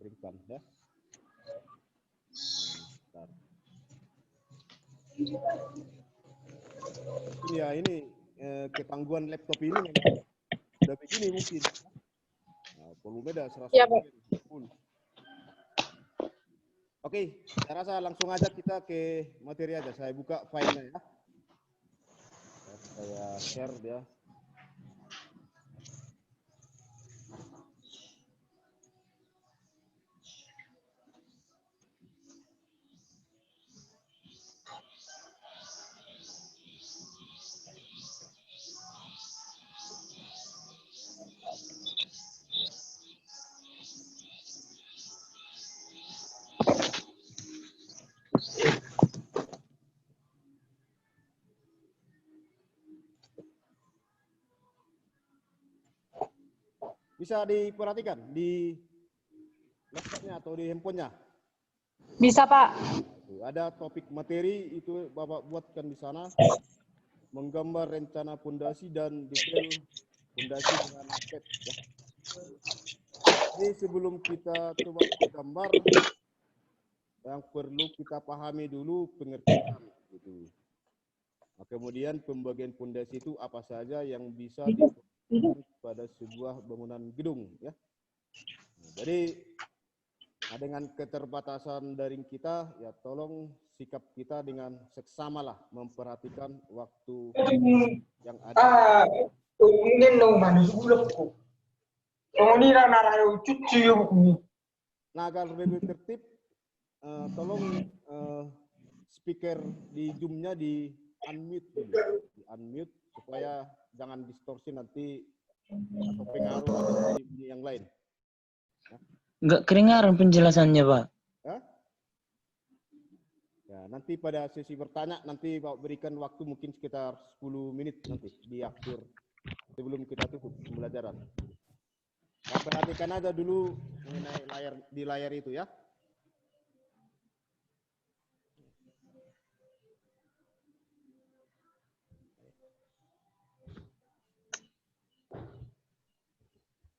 keringkan ya. Bentar. Ya ini ketangguhan laptop ini memang udah begini mungkin. Nah, volume dah 100 Iya, Pak. full. Oke, saya rasa langsung aja kita ke materi aja. Saya buka filenya ya. Saya share dia. Bisa diperhatikan di laptopnya atau di handphonenya. Bisa, Pak. Ada topik materi itu Bapak buatkan di sana. Menggambar rencana pondasi dan detail pondasi dengan sketch. Ya. Ini sebelum kita coba gambar, yang perlu kita pahami dulu pengertian. Gitu. Nah, kemudian pembagian pondasi itu apa saja yang bisa dilakukan pada sebuah bangunan gedung. Ya. Nah, jadi dengan keterbatasan daring kita, ya tolong sikap kita dengan seksama lah memperhatikan waktu yang ada. Nah, agar lebih tertib, tolong speaker di Zoom-nya di unmute dulu, di unmute supaya jangan distorsi nanti atau pengaruh nanti di yang lain. Ya. Nggak kedengaran penjelasannya, Pak. Hah? Ya, nanti pada sesi bertanya nanti Bapak berikan waktu mungkin sekitar 10 menit nanti di akhir sebelum kita tutup pembelajaran. Nah, perhatikan aja dulu mengenai layar itu ya.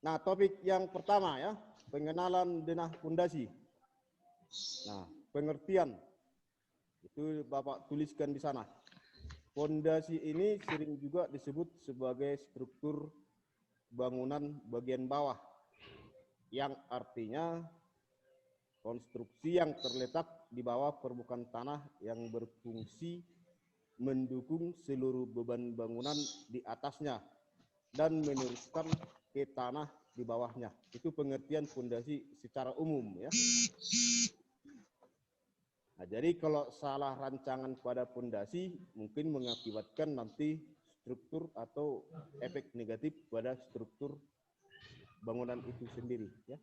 Nah, topik yang pertama ya, pengenalan denah pondasi. Nah, pengertian itu Bapak tuliskan di sana. Pondasi ini sering juga disebut sebagai struktur bangunan bagian bawah, yang artinya konstruksi yang terletak di bawah permukaan tanah yang berfungsi mendukung seluruh beban bangunan di atasnya dan meneruskan ke tanah di bawahnya. Itu pengertian pondasi secara umum ya. Nah, jadi kalau salah rancangan pada pondasi mungkin mengakibatkan nanti struktur atau efek negatif pada struktur bangunan itu sendiri ya.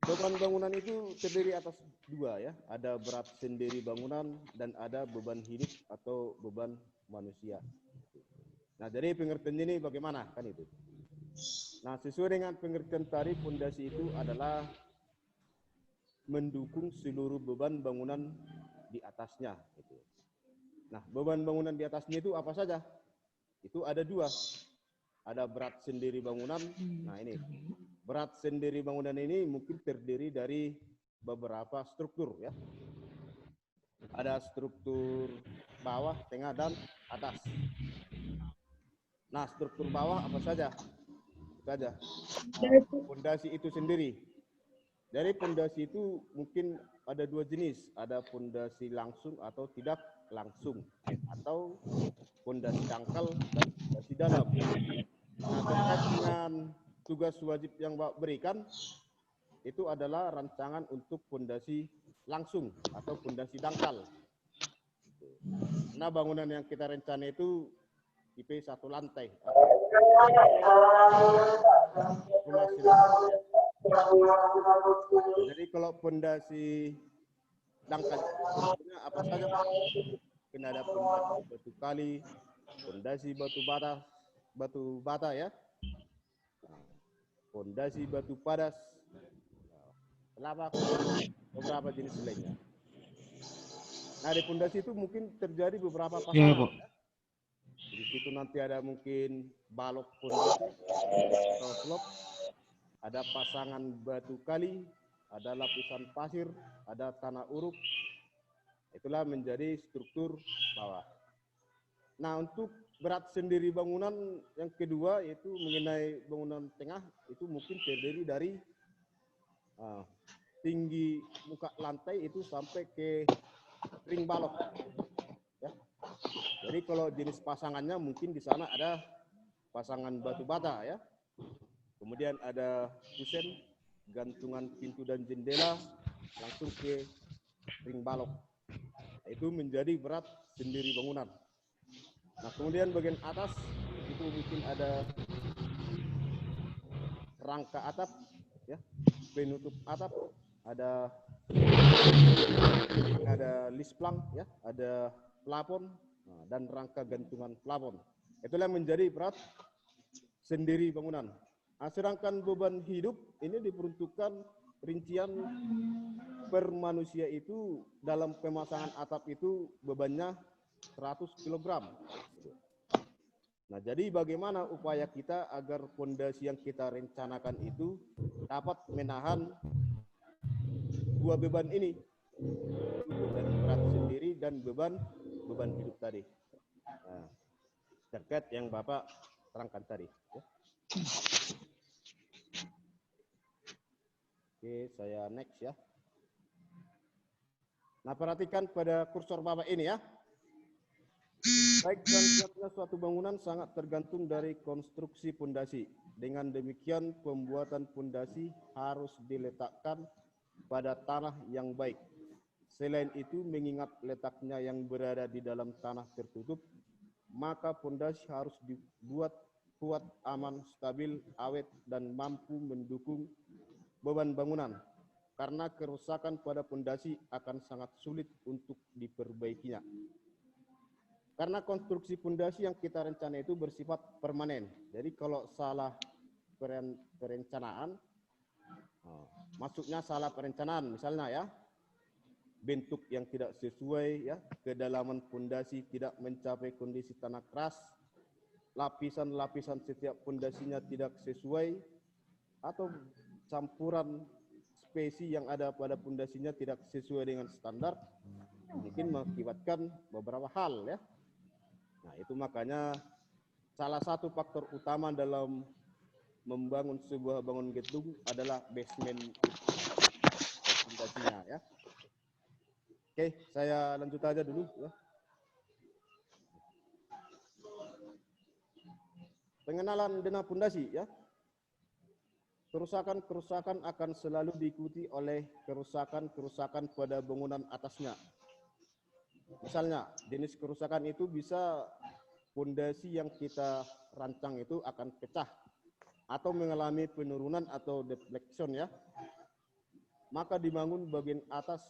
Beban bangunan itu terdiri atas dua ya, ada berat sendiri bangunan dan ada beban hidup atau beban manusia. Nah, jadi pengertian ini bagaimana kan itu? Nah, sesuai dengan pengertian tadi, pondasi itu adalah mendukung seluruh beban bangunan di atasnya. Gitu. Nah, beban bangunan di atasnya itu apa saja? Itu ada dua. Ada berat sendiri bangunan. Nah, ini berat sendiri bangunan ini mungkin terdiri dari beberapa struktur ya. Ada struktur bawah, tengah, dan atas. Nah, struktur bawah apa saja? Saja. Pondasi itu sendiri. Dari pondasi itu mungkin ada dua jenis, ada pondasi langsung atau tidak langsung, atau pondasi dangkal dan pondasi dalam. Nah, terkait dengan tugas wajib yang Bapak berikan, itu adalah rancangan untuk pondasi langsung atau pondasi dangkal. Nah, bangunan yang kita rencana itu tipe satu lantai. Jadi kalau pondasi dangkal apa saja Pak? Mungkin ada pondasi batu kali, pondasi batu bata ya, pondasi batu padas, beberapa jenis lainnya. Nah, di pondasi itu mungkin terjadi beberapa pasangan. Ya. Di situ nanti ada mungkin balok pondasi atau slop, ada pasangan batu kali, ada lapisan pasir, ada tanah uruk. Itulah menjadi struktur bawah. Nah, untuk berat sendiri bangunan yang kedua yaitu mengenai bangunan tengah itu mungkin terdiri dari tinggi muka lantai itu sampai ke ring balok. Ya. Jadi kalau jenis pasangannya mungkin di sana ada pasangan batu bata ya. Kemudian ada kusen, gantungan pintu dan jendela langsung ke ring balok. Itu menjadi berat sendiri bangunan. Nah, kemudian bagian atas itu mungkin ada rangka atap, ya, penutup atap, ada lisplang, ya, ada plafon, dan rangka gantungan plafon. Itulah menjadi berat sendiri bangunan. Nah, sedangkan beban hidup ini diperuntukkan rincian per manusia itu dalam pemasangan atap itu bebannya 100 kg. Nah, jadi bagaimana upaya kita agar fondasi yang kita rencanakan itu dapat menahan dua beban ini, beban berat sendiri dan beban hidup tadi. Nah, terkait yang Bapak terangkan tadi. Ya. Oke, saya next ya. Nah, perhatikan pada kursor Bapak ini ya. Baik dan kuatnya suatu bangunan sangat tergantung dari konstruksi pondasi. Dengan demikian, pembuatan pondasi harus diletakkan pada tanah yang baik. Selain itu, mengingat letaknya yang berada di dalam tanah tertutup, maka pondasi harus dibuat kuat, aman, stabil, awet, dan mampu mendukung beban bangunan. Karena kerusakan pada pondasi akan sangat sulit untuk diperbaikinya. Karena konstruksi pondasi yang kita rencana itu bersifat permanen. Jadi kalau salah perencanaan, maksudnya salah perencanaan, misalnya ya, bentuk yang tidak sesuai, ya, kedalaman pondasi tidak mencapai kondisi tanah keras, lapisan-lapisan setiap pondasinya tidak sesuai, atau campuran spesi yang ada pada pondasinya tidak sesuai dengan standar, mungkin mengakibatkan beberapa hal ya. Nah, itu makanya salah satu faktor utama dalam membangun sebuah bangunan gedung adalah basement pondasinya ya. Oke, saya lanjut aja dulu ya. Pengenalan dengan pondasi ya. Kerusakan-kerusakan akan selalu diikuti oleh kerusakan-kerusakan pada bangunan atasnya. Misalnya, jenis kerusakan itu bisa pondasi yang kita rancang itu akan pecah atau mengalami penurunan atau deflection ya. Maka dibangun bagian atas,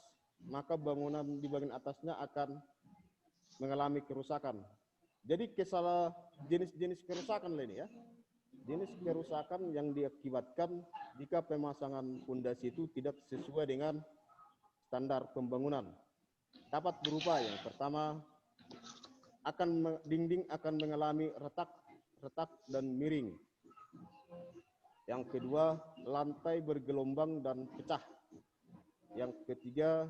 maka bangunan di bagian atasnya akan mengalami kerusakan. Jadi jenis-jenis kerusakan ini ya. Jenis kerusakan yang diakibatkan jika pemasangan pondasi itu tidak sesuai dengan standar pembangunan. Dapat berupa yang pertama, dinding akan mengalami retak dan miring. Yang kedua, lantai bergelombang dan pecah. Yang ketiga,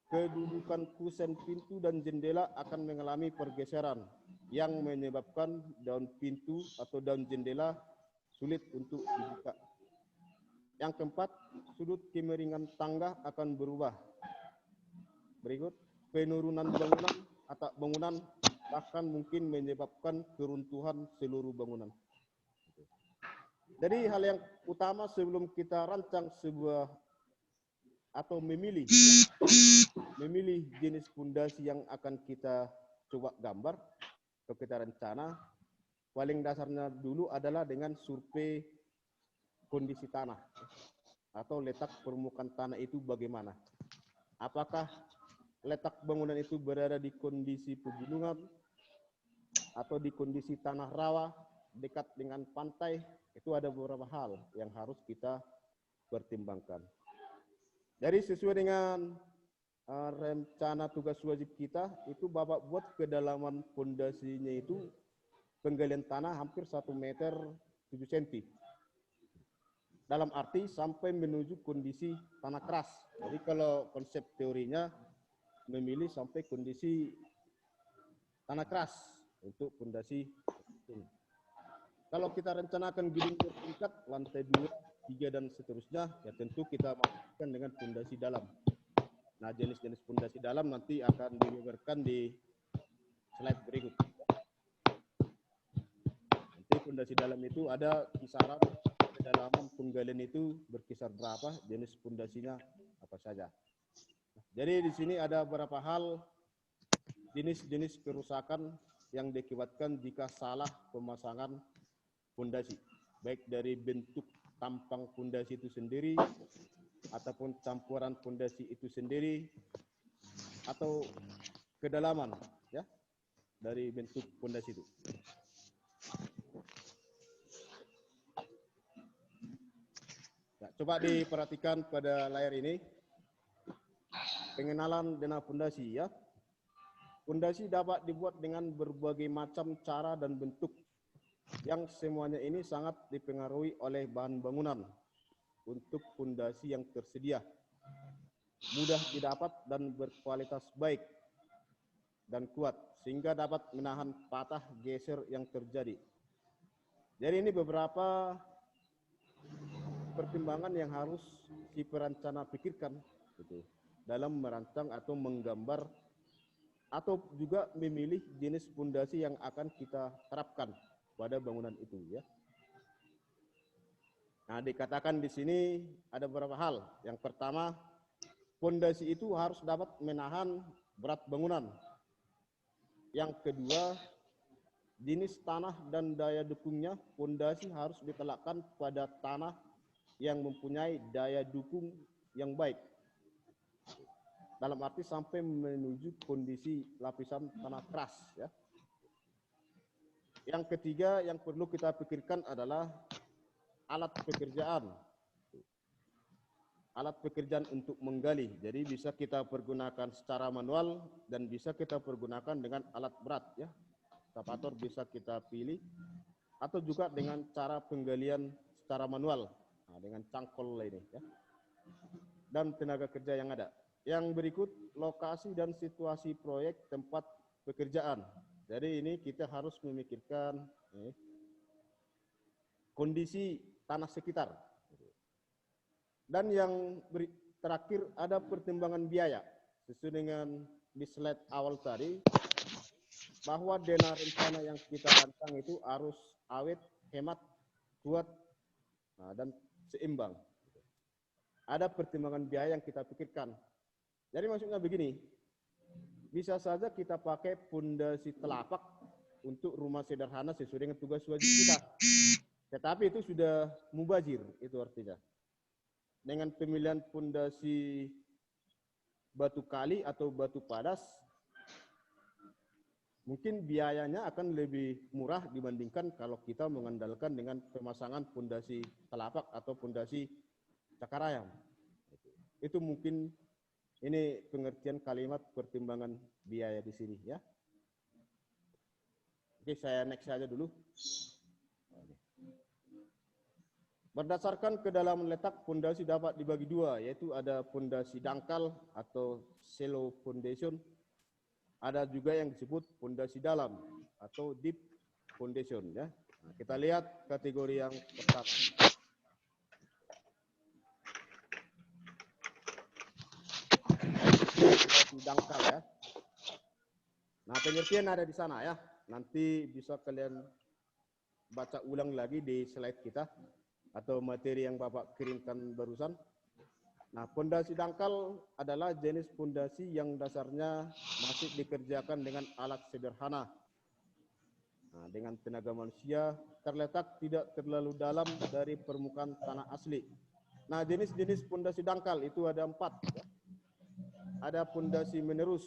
kedudukan kusen pintu dan jendela akan mengalami pergeseran yang menyebabkan daun pintu atau daun jendela sulit untuk dibuka. Yang keempat, sudut kemiringan tangga akan berubah. Berikut, penurunan bangunan atap bangunan bahkan mungkin menyebabkan keruntuhan seluruh bangunan. Jadi hal yang utama sebelum kita rancang sebuah atau memilih jenis pondasi yang akan kita coba gambar atau kita rencana, paling dasarnya dulu adalah dengan survei kondisi tanah atau letak permukaan tanah itu bagaimana. Apakah letak bangunan itu berada di kondisi pegunungan atau di kondisi tanah rawa dekat dengan pantai. Itu ada beberapa hal yang harus kita pertimbangkan. Jadi sesuai dengan rencana tugas wajib kita, itu Bapak buat kedalaman pondasinya itu penggalian tanah hampir 1 meter 7 cm. dalam arti sampai menuju kondisi tanah keras. Jadi kalau konsep teorinya memilih sampai kondisi tanah keras untuk fondasi. Kalau kita rencanakan gedung bertingkat, lantai 2, 3, dan seterusnya, ya tentu kita masukkan dengan fondasi dalam. Nah, jenis-jenis fondasi dalam nanti akan dibeberkan di slide berikut. Nanti fondasi dalam itu ada kisaran kedalaman penggalian itu berkisar berapa, jenis fondasinya apa saja. Jadi di sini ada beberapa hal jenis-jenis kerusakan yang diakibatkan jika salah pemasangan fondasi, baik dari bentuk tampang fondasi itu sendiri, ataupun campuran fondasi itu sendiri, atau kedalaman ya dari bentuk fondasi itu. Nah, coba diperhatikan pada layar ini pengenalan dengan fondasi ya. Fondasi dapat dibuat dengan berbagai macam cara dan bentuk yang semuanya ini sangat dipengaruhi oleh bahan bangunan untuk fondasi yang tersedia, mudah didapat dan berkualitas baik dan kuat sehingga dapat menahan patah geser yang terjadi. Jadi ini beberapa pertimbangan yang harus si perencana pikirkan gitu, dalam merancang atau menggambar atau juga memilih jenis fondasi yang akan kita terapkan pada bangunan itu ya. Nah, dikatakan di sini ada beberapa hal. Yang pertama, fondasi itu harus dapat menahan berat bangunan. Yang kedua, jenis tanah dan daya dukungnya, fondasi harus diletakkan pada tanah yang mempunyai daya dukung yang baik. Dalam arti sampai menuju kondisi lapisan tanah keras ya. Yang ketiga yang perlu kita pikirkan adalah alat pekerjaan. Alat pekerjaan untuk menggali. Jadi bisa kita pergunakan secara manual dan bisa kita pergunakan dengan alat berat ya. Ekskavator bisa kita pilih atau juga dengan cara penggalian secara manual. Nah, dengan cangkol ini ya. Dan tenaga kerja yang ada. Yang berikut lokasi dan situasi proyek tempat pekerjaan. Jadi ini kita harus memikirkan kondisi tanah sekitar. Dan yang terakhir ada pertimbangan biaya. Sesuai dengan di slide awal tadi, bahwa dana rencana yang kita rancang itu harus awet, hemat, kuat, dan seimbang. Ada pertimbangan biaya yang kita pikirkan. Jadi maksudnya begini, bisa saja kita pakai fondasi telapak untuk rumah sederhana sesuai dengan tugas wajib kita. Tetapi itu sudah mubazir, itu artinya. Dengan pemilihan fondasi batu kali atau batu padas, mungkin biayanya akan lebih murah dibandingkan kalau kita mengandalkan dengan pemasangan fondasi telapak atau fondasi cakar ayam. Itu mungkin ini pengertian kalimat pertimbangan biaya di sini ya. Oke, saya next saja dulu. Berdasarkan kedalaman letak, fondasi dapat dibagi dua, yaitu ada fondasi dangkal atau shallow foundation. Ada juga yang disebut fondasi dalam atau deep foundation ya. Nah, kita lihat kategori yang pertama. Fondasi dangkal ya. Nah, pengertian ada di sana ya. Nanti bisa kalian baca ulang lagi di slide kita atau materi yang Bapak kirimkan barusan. Nah, fondasi dangkal adalah jenis fondasi yang dasarnya masih dikerjakan dengan alat sederhana. Nah, dengan tenaga manusia, terletak tidak terlalu dalam dari permukaan tanah asli. Nah, jenis-jenis fondasi dangkal itu ada 4. Ya. Ada fondasi menerus,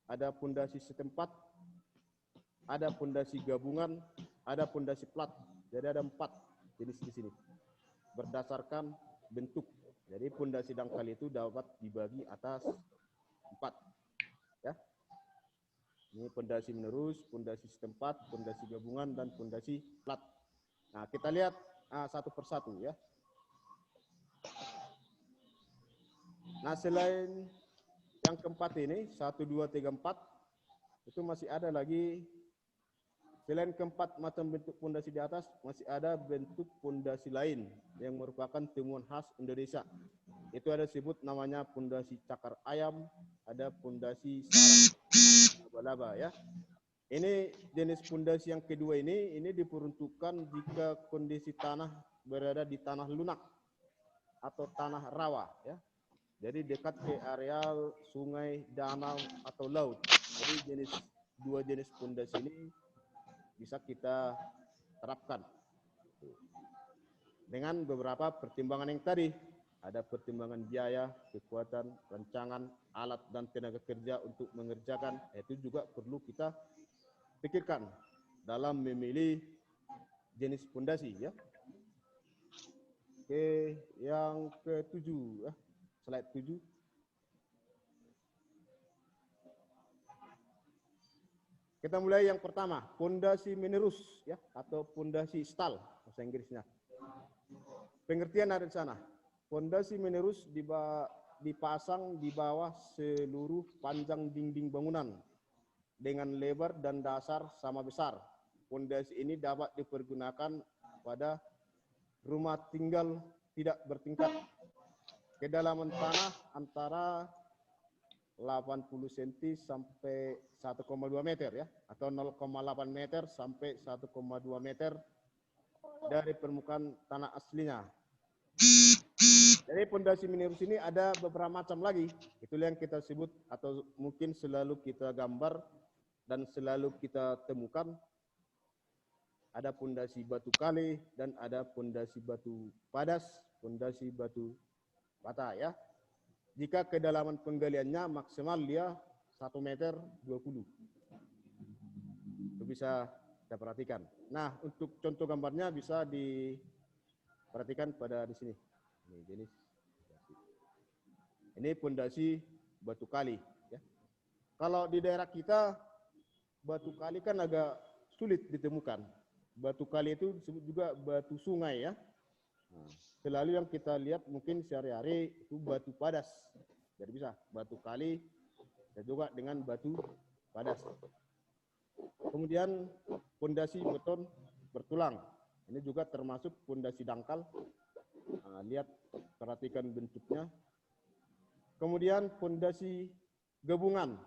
ada fondasi setempat, ada fondasi gabungan, ada fondasi plat. Jadi ada 4 jenis di sini. Berdasarkan bentuk. Jadi fondasi dangkal itu dapat dibagi atas 4. Ya. Ini fondasi menerus, fondasi setempat, fondasi gabungan, dan fondasi plat. Nah, kita lihat satu persatu ya. Nah, selain yang keempat ini, 1, 2, 3, 4, itu masih ada lagi, selain keempat macam bentuk pondasi di atas, masih ada bentuk pondasi lain yang merupakan temuan khas Indonesia. Itu ada disebut namanya pondasi cakar ayam, ada pondasi sarang laba-laba ya. Ini jenis pondasi yang kedua ini diperuntukkan jika kondisi tanah berada di tanah lunak atau tanah rawa ya. Jadi dekat ke areal sungai, danau atau laut. Jadi dua jenis pondasi ini bisa kita terapkan dengan beberapa pertimbangan yang tadi. Ada pertimbangan biaya, kekuatan, rancangan, alat, dan tenaga kerja untuk mengerjakan. Itu juga perlu kita pikirkan dalam memilih jenis pondasi ya. Oke, yang ke-7 ya. Slide 7. Kita mulai yang pertama, pondasi menerus ya atau pondasi stal bahasa Inggrisnya. Pengertian ada di sana. Pondasi menerus dipasang di bawah seluruh panjang dinding bangunan dengan lebar dan dasar sama besar. Pondasi ini dapat dipergunakan pada rumah tinggal tidak bertingkat. Kedalaman tanah antara 80 cm sampai 1,2 meter ya, atau 0,8 meter sampai 1,2 meter dari permukaan tanah aslinya. Jadi pondasi menerus ini ada beberapa macam lagi. Itulah yang kita sebut atau mungkin selalu kita gambar dan selalu kita temukan. Ada pondasi batu kali dan ada pondasi batu padas, pondasi batu bata ya. Jika kedalaman penggaliannya maksimal dia 1,20 meter. Itu bisa kita perhatikan. Nah, untuk contoh gambarnya bisa diperhatikan pada di sini. Ini jenis ini pondasi batu kali ya. Kalau di daerah kita batu kali kan agak sulit ditemukan. Batu kali itu disebut juga batu sungai ya. Nah, selalu yang kita lihat mungkin sehari-hari itu batu padas. Jadi bisa batu kali dan juga dengan batu padas. Kemudian pondasi beton bertulang. Ini juga termasuk pondasi dangkal. Nah, lihat, perhatikan bentuknya. Kemudian pondasi gabungan.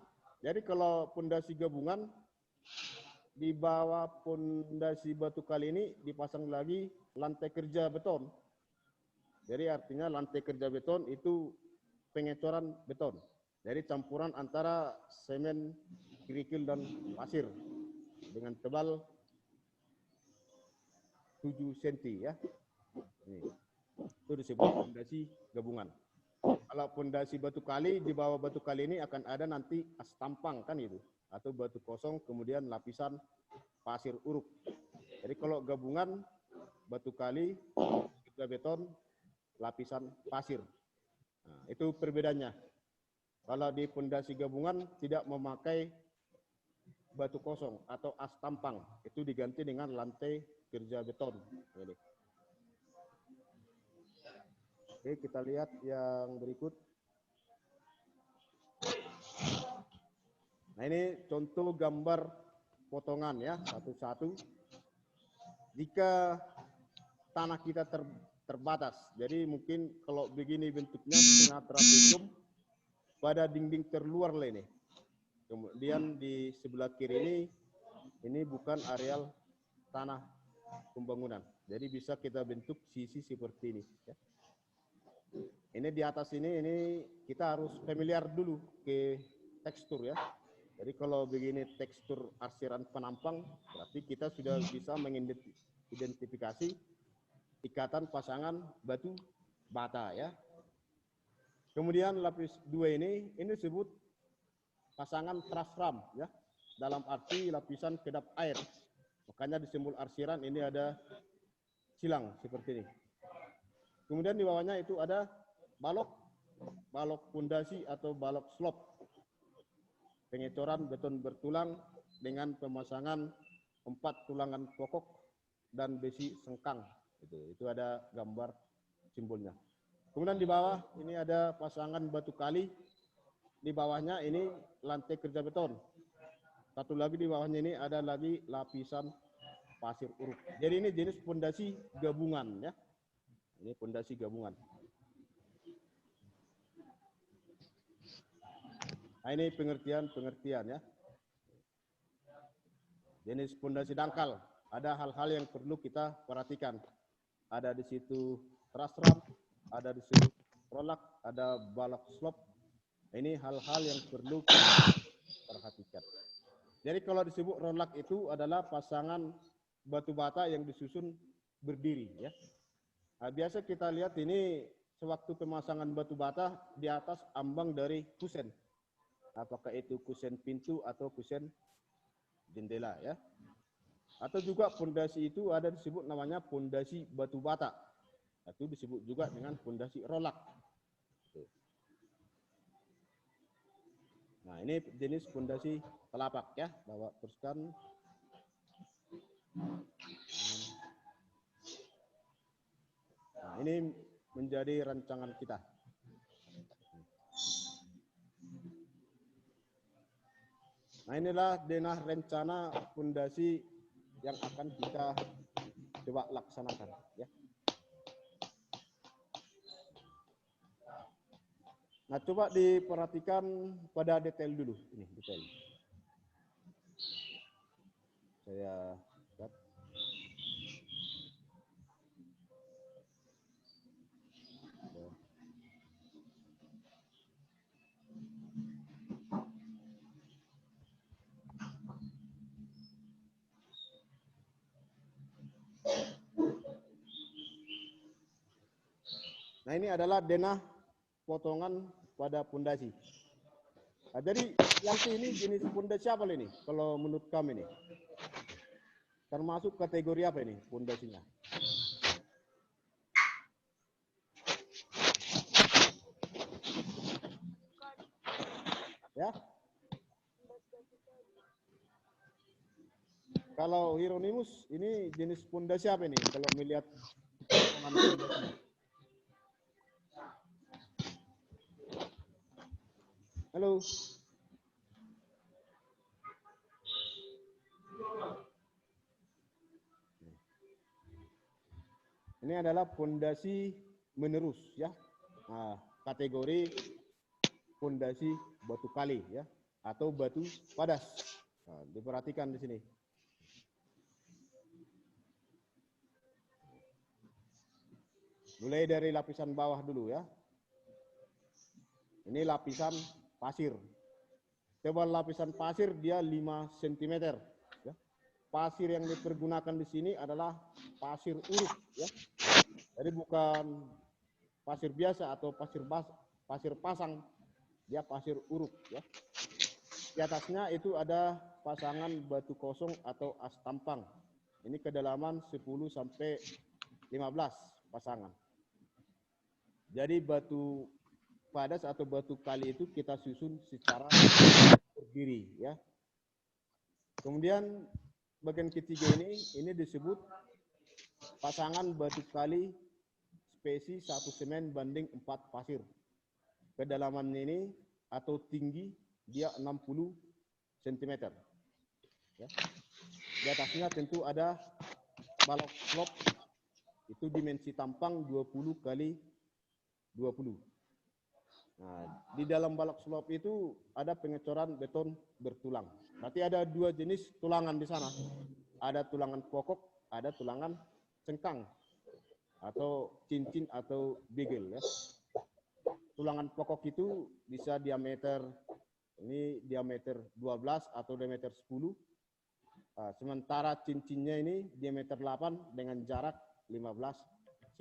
Jadi kalau pondasi gabungan, di bawah pondasi batu kali ini dipasang lagi lantai kerja beton. Jadi artinya lantai kerja beton itu pengecoran beton. Jadi campuran antara semen, kerikil, dan pasir dengan tebal 7 cm ya. Ini. Itu disebut pondasi gabungan. Kalau pondasi batu kali, di bawah batu kali ini akan ada nanti as tampang kan itu, atau batu kosong kemudian lapisan pasir uruk. Jadi kalau gabungan batu kali, kerja beton, lapisan pasir. Nah, itu perbedaannya. Kalau di pondasi gabungan tidak memakai batu kosong atau as tampang, itu diganti dengan lantai kerja beton. Ini. Oke, kita lihat yang berikut. Nah, ini contoh gambar potongan ya, satu-satu. Jika tanah kita terbatas, jadi mungkin kalau begini bentuknya setengah trapesium, pada dinding terluar lah ini. Kemudian di sebelah kiri ini bukan areal tanah pembangunan. Jadi bisa kita bentuk sisi seperti ini. Ya. Ini di atas ini kita harus familiar dulu ke tekstur ya. Jadi kalau begini tekstur arsiran penampang, berarti kita sudah bisa mengidentifikasi ikatan pasangan batu bata ya. Kemudian lapis 2 ini disebut pasangan truss ram ya. Dalam arti lapisan kedap air. Makanya di simbol arsiran ini ada silang seperti ini. Kemudian di bawahnya itu ada balok pondasi atau balok slop. Pengecoran beton bertulang dengan pemasangan 4 tulangan pokok dan besi sengkang. Itu ada gambar simbolnya. Kemudian di bawah ini ada pasangan batu kali. Di bawahnya ini lantai kerja beton. Satu lagi di bawahnya ini ada lagi lapisan pasir uruk. Jadi ini jenis pondasi gabungan ya. Ini pondasi gabungan. Nah, ini pengertian ya. Jenis pondasi dangkal. Ada hal-hal yang perlu kita perhatikan. Ada di situ truss ramp, ada di situ rolak, ada balok slope. Ini hal-hal yang perlu kita perhatikan. Jadi kalau disebut rolak itu adalah pasangan batu bata yang disusun berdiri ya. Nah, biasa kita lihat ini sewaktu pemasangan batu bata di atas ambang dari kusen. Apakah itu kusen pintu atau kusen jendela ya. Atau juga pondasi itu ada disebut namanya pondasi batu bata. Itu disebut juga dengan pondasi rolak. Nah, ini jenis pondasi telapak ya. Bawa teruskan. Nah, ini menjadi rancangan kita. Nah, inilah denah rencana pondasi yang akan kita coba laksanakan ya. Nah, coba diperhatikan pada detail dulu ini detail. Saya lihat. Nah, ini adalah denah potongan pada pondasi. Nah, jadi yang ini jenis pondasi apa ini? Kalau menurut kami ini, termasuk kategori apa ini pondasinya? Ya. Kalau Hieronymus ini jenis pondasi apa ini? Kalau melihat potongan pondasinya. Halo. Ini adalah pondasi menerus ya. Nah, kategori pondasi batu kali ya atau batu padas. Nah, diperhatikan di sini. Mulai dari lapisan bawah dulu ya. Ini lapisan pasir. Tebal lapisan pasir dia 5 cm ya. Pasir yang dipergunakan di sini adalah pasir uruk ya. Jadi bukan pasir biasa atau pasir pasang, dia pasir uruk ya. Di atasnya itu ada pasangan batu kosong atau as tampang. Ini kedalaman 10 sampai 15 pasangan. Jadi batu padas atau batu kali itu kita susun secara berdiri ya. Kemudian bagian ketiga ini disebut pasangan batu kali spesies 1 semen banding 4 pasir. Kedalaman ini atau tinggi dia 60 cm. Ya. Di atasnya tentu ada balok slope, itu dimensi tampang 20 kali 20. Nah, di dalam balok slope itu ada pengecoran beton bertulang. Berarti ada 2 jenis tulangan di sana. Ada tulangan pokok, ada tulangan cengkang atau cincin atau bigel ya. Tulangan pokok itu bisa diameter ini diameter 12 atau diameter 10. Sementara cincinnya ini diameter 8 dengan jarak 15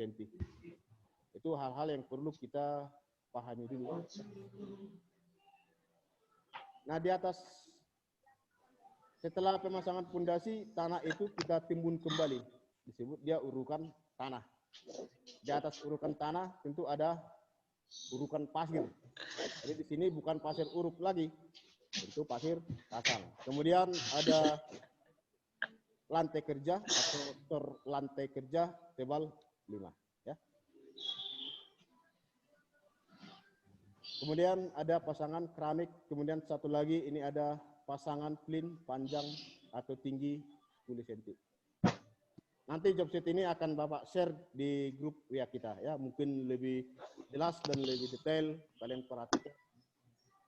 cm. Itu hal-hal yang perlu kita pahami dulu. Nah, di atas setelah pemasangan pondasi, tanah itu kita timbun kembali. Disebut dia urukan tanah. Di atas urukan tanah tentu ada urukan pasir. Jadi di sini bukan pasir uruk lagi, itu pasir pasang. Kemudian ada lantai kerja atau lantai kerja tebal 5 ya. Kemudian ada pasangan keramik, kemudian satu lagi ini ada pasangan plin panjang atau tinggi 10 cm. Nanti job set ini akan Bapak share di grup WA kita ya, mungkin lebih jelas dan lebih detail kalian perhatikan.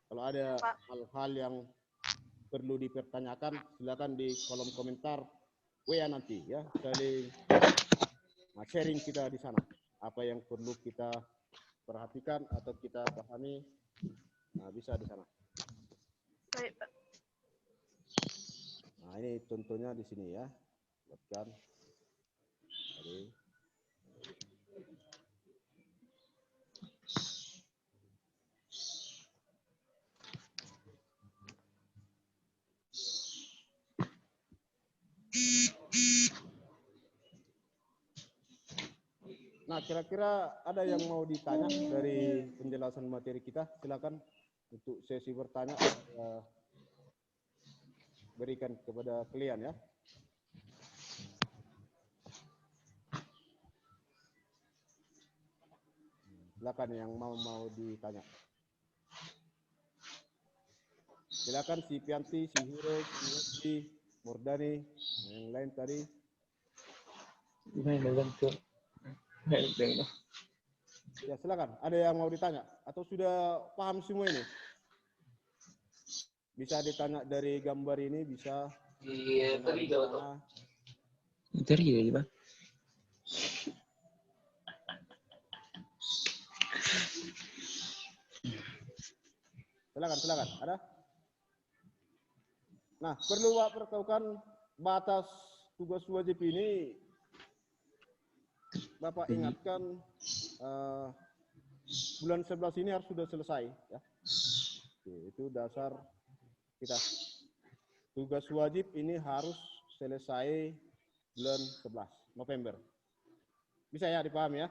Kalau ada hal-hal yang perlu dipertanyakan, silakan di kolom komentar WA nanti ya, saling sharing kita di sana. Apa yang perlu kita perhatikan atau kita pahami, bisa di sana. Baik, Pak. Nah, ini contohnya di sini ya. Buatkan. Jadi, nah, kira-kira ada yang mau ditanya dari penjelasan materi kita? Silakan untuk sesi bertanya, berikan kepada kalian ya. Silakan yang mau ditanya. Silakan si Pianti, si Hiro, si Westi, Murdani, yang lain tadi. Ya silakan. Ada yang mau ditanya atau sudah paham semua ini? Bisa ditanya dari gambar ini, bisa. Iya, tadi jawab. Dari ya, Pak. Silakan. Ada? Nah, perlu Pak pertahukan batas tugas wajib ini. Bapak ingatkan bulan 11 ini harus sudah selesai ya. Oke, itu dasar kita. Tugas wajib ini harus selesai bulan 11 November. Bisa ya dipahami ya?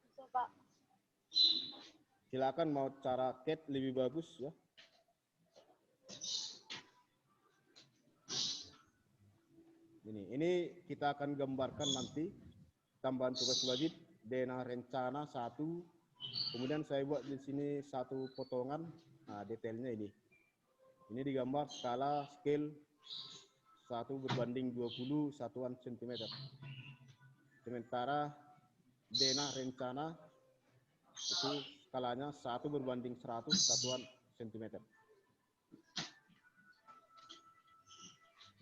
Bisa, Pak. Silakan mau cara CAT lebih bagus ya. Ini kita akan gambarkan nanti tambahan tugas wajib dana rencana 1. Kemudian saya buat di sini satu potongan. Nah, detailnya ini. Ini digambar skala scale 1/20 satuan sentimeter. Sementara dana rencana itu skalanya 1/100 satuan sentimeter.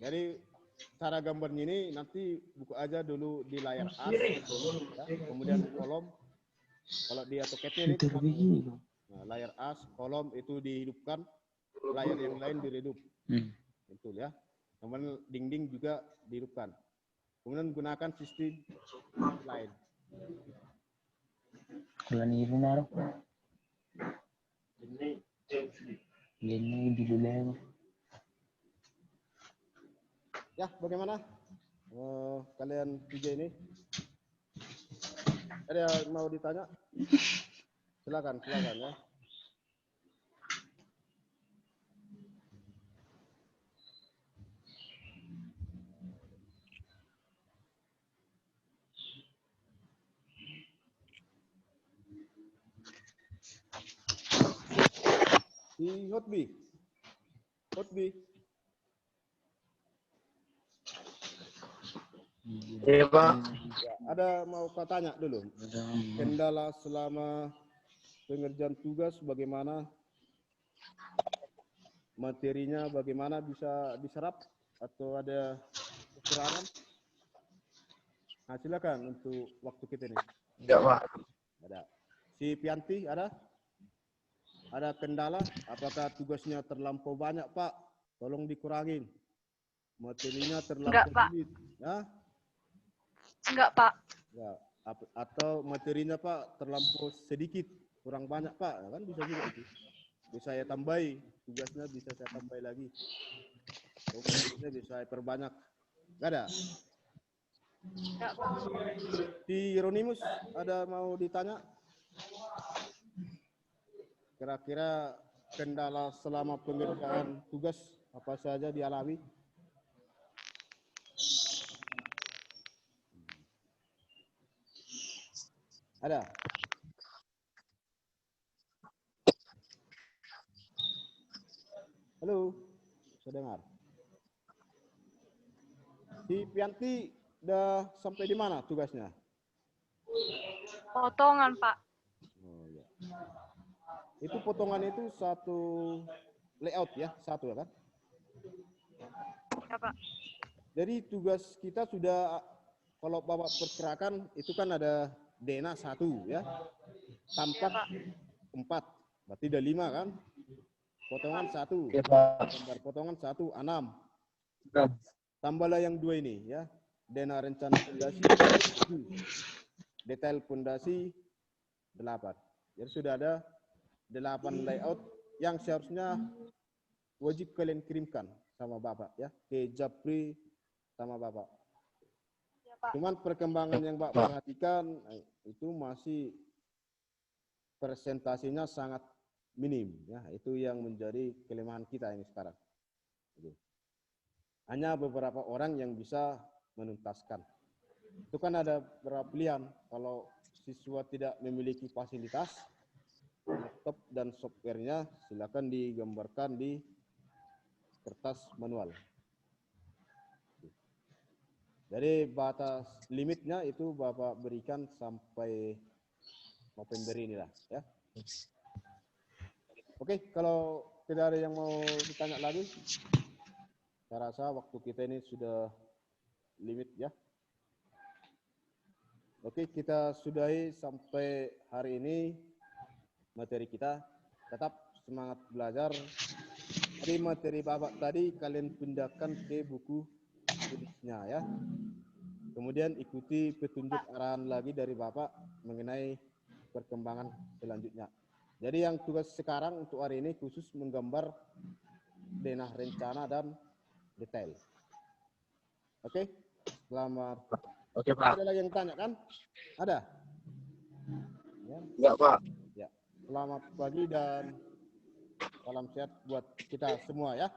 Jadi cara gambarnya ini nanti buka aja dulu di layar A, ya, kemudian kolom. Kalau di AutoCAD-nya ini layar A, kolom itu dihidupkan, layar yang lain diredup. Betul ya. Kemudian dinding juga dihidupkan. Kemudian gunakan sistem lain. Bulan ini naruh. Ini dulu. Ya, bagaimana kalian tiga ini? Ada yang mau ditanya? Silakan ya. Si Hotbi. Iya, Pak. Ya, ada mau kau tanya dulu. Kendala selama pengerjaan tugas bagaimana? Materinya bagaimana, bisa diserap atau ada kekurangan? Nah, silakan untuk waktu kita ini. Enggak, Pak. Ada. Si Pianti ada? Ada kendala? Apakah tugasnya terlampau banyak, Pak? Tolong dikurangin. Materinya terlampau sulit. Ya? Enggak, Pak. Ya. Atau materinya, Pak, terlampau sedikit, kurang banyak, Pak. Ya, kan bisa juga itu. Bisa saya tambahi, tugasnya bisa saya tambahi lagi. Tugasnya bisa saya perbanyak. Enggak ada? Enggak, Pak. Si Hieronymus ada mau ditanya? Kira-kira kendala selama pengerjaan tugas apa saja dialami? Ada? Halo, saya dengar. Si Pianti udah sampai di mana tugasnya? Potongan, Pak. Oh, ya. Itu potongan itu satu layout ya, satu ya kan? Ya, Pak. Jadi tugas kita sudah, kalau Bapak perkirakan itu kan ada denah 1 ya, tampak Pak. 4, berarti ada 5 kan? Potongan 1, Oke, Pak. gambar potongan 1, 6. Nah, Tambahlah yang 2 ini ya, denah rencana pondasi, 7. Detail pondasi 8. Jadi sudah ada 8 layout yang seharusnya wajib kalian kirimkan sama Bapak ya, ke Japri sama Bapak. Ya, Pak. Cuman perkembangan yang Bapak perhatikan itu masih presentasinya sangat minim ya, itu yang menjadi kelemahan kita ini sekarang. Hanya beberapa orang yang bisa menuntaskan. Itu kan ada beberapa pilihan. Kalau siswa tidak memiliki fasilitas, laptop dan softwarenya silakan digambarkan di kertas manual. Jadi batas limitnya itu Bapak berikan sampai November inilah ya. Oke, kalau tidak ada yang mau ditanya lagi, saya rasa waktu kita ini sudah limit ya. Oke, kita sudahi sampai hari ini materi kita. Tetap semangat belajar. Dari materi Bapak tadi kalian pindahkan ke buku tulisnya ya. Kemudian ikuti petunjuk arahan lagi dari Bapak mengenai perkembangan selanjutnya. Jadi yang tugas sekarang untuk hari ini khusus menggambar denah rencana dan detail. Oke, selamat. Oke, Pak. Ada lagi yang tanya kan? Ada? Ya. Enggak, Pak. Ya. Selamat pagi dan salam sehat buat kita semua ya.